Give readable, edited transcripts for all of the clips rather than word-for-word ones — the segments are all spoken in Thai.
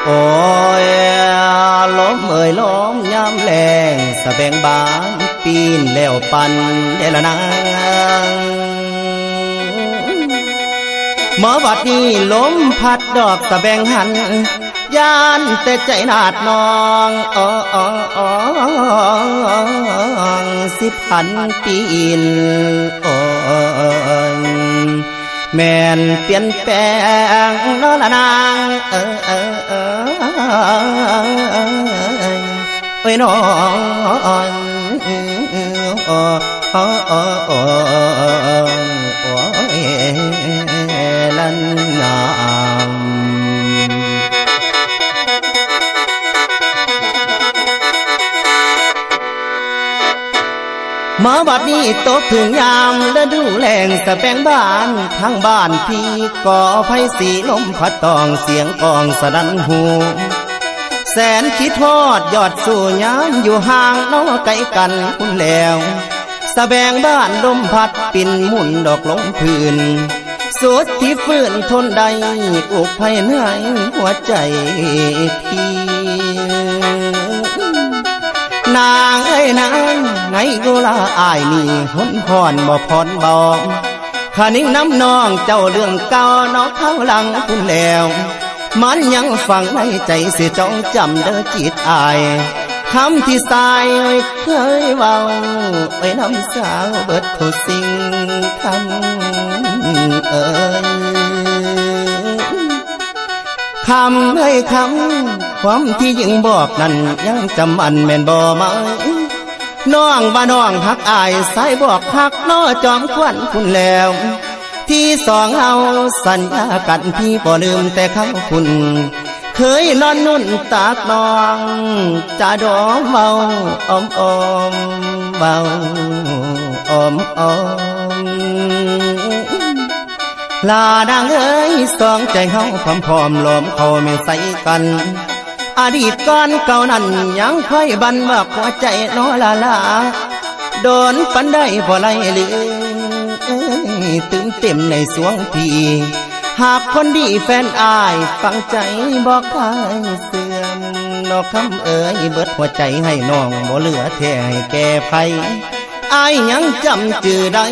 โอ้ยล้มล้มยามแรงสะแบงบานปีนแล้วปันเดละนางหมอบัดนี้ล้มพัดดอกสะแบงหันยานแต่ใจนาดนอง10,000 ปีนแม่นเปลี่ยนแปลงน้อละนางเอ้ยน้องลันงามมาบัดนี้ตกถึงยามฤดูแล้งสะแบงบ้านทั้งบ้านพี่ก่อไฟสีลมพัดตองเสียงกองสะดันหูแสนคิดทอดยอดสู่ยามอยู่ห่างน้อไกลกันคุณแล้วสะแบงบ้านลมพัดปิ่นหมุนดอกลงพื้นสุดที่ฝืนทนได้อุกภัยเหนื่อยหัวใจพี่นางเอ้ยนางไงกูละอายนี่หนหอนบ่พรบ่ขานิ่งน้ำนองเจ้าเรื่องเก่าน้องข้างหลังคุณแล้วมันยังฝังในใจเสียจ้องจำเด้อจิตอายคำที่สายเคยเว้าไว้น้ำสาวเบิดทุกสิ่งคำคำให้คำความที่ยิ่งบอกนั้นยังจำอันแม่นบ่มาน้องว่าน้องหักอายสายบอกหักน้อจอมควันคุณแล้วที่สองเอาสัญญากันพี่บ่ลืมแต่คำคุณเคยนอนนุ่นตากน้องจะดอมเบาอมเบาอมลาดังเอ้ยสองใจเฮาพร้อมล้อมเขาไม่ใส่กันอดีตก่อนเก่านั้นยังค่อยบันว่าหัวใจน้อลาโดนปันได้บ่ไล่ลืมตื่มเต็มในสวงพี่หากคนดีแฟนอายฟังใจบอกใครเสื่อมนอกคำเอ๋ยเบิดหัวใจให้น้องบ่เหลือแท้ให้แก่ไผอายยังจำจื่อได้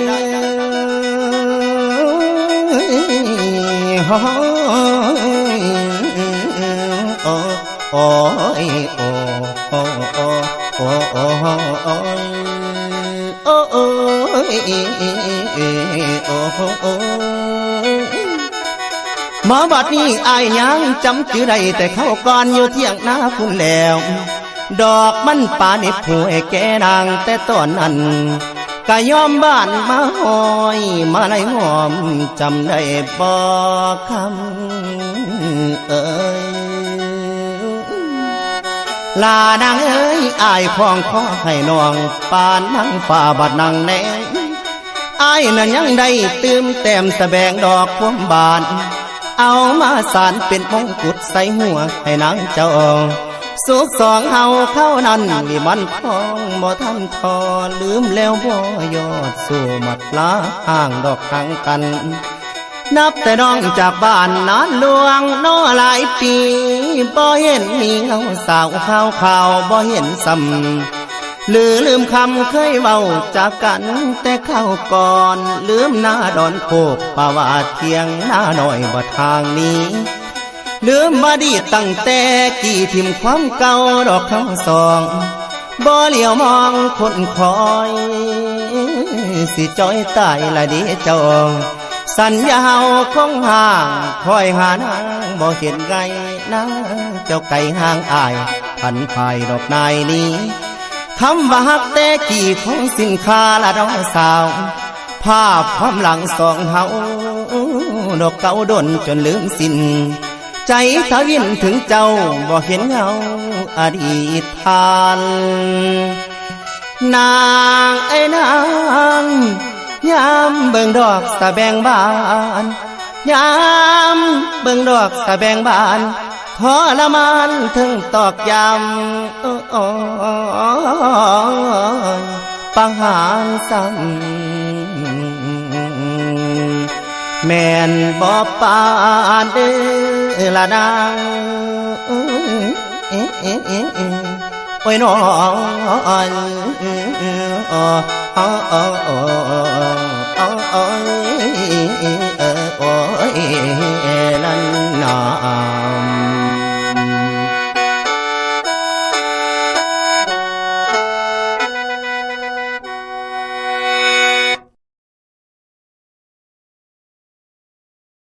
มาบัดนี้อายยังจำจื่อได้แต่เขาก่อนอยู่เที่ยงนาคุณแล้วดอกมันป่าเน็บหัวแก่นางแต่ตอนนั้นก็ยอมบ้านมาหอยมาไล่หอมจำได้บ่คำเอ่ยลานางเอ้ยอายคล้องคอให้น้องปานนั่งฝ่าบัดนั่งแนงอายนั้นยังได้ตื่มแต้มสะแบงดอกพวงบานเอามาสานเป็นมงกุฎใส่หัวให้นางเจ้าสุขสองเฮาเข้านั้นมีมันคองบ่ทันทอลืมแล้วบ่ยอดสู่มัดลาห่างดอกทางกันนับแต่น้องจากบ้านนานหลวงน้อหลายปีบ่เห็นมีเงาสาวข่าวบ่เห็นซ้ำลืมคำเคยเว้าจากกันแต่เข้าก่อนลืมหน้าดอนโคกป่าวาเทียงหน้าหน่อยบ่ทางนี้ลืมมาดีตั้งแต่กี่ทิมความเก่าดอกทั้งสองบ่เหลียวมองคนคอยสิจอยตายละดีเจ้าสัญญาเฮาคงห่างคอยหานางบ่เห็นไงนะเจ้าไก่ห่างอายพันภายดอกนายนี้คำว่าฮักแต่กี่ของสินค้าละดอกสาวภาพความหลังสองเฮาดอกเก่าดนจนลืมสิ้นใจทวินถึงเจ้าบ่เห็นเงาอดีตผ่านนางไอ้นางยามเบิ่งดอกสะแบงบานยามเบิ่งดอกสะแบงบานทรมานถึงตอกย้ำปังหารซ้ำแม่นบ่ปานเด้อละนาง โอ้ยน้องโอ้ยนั่นนา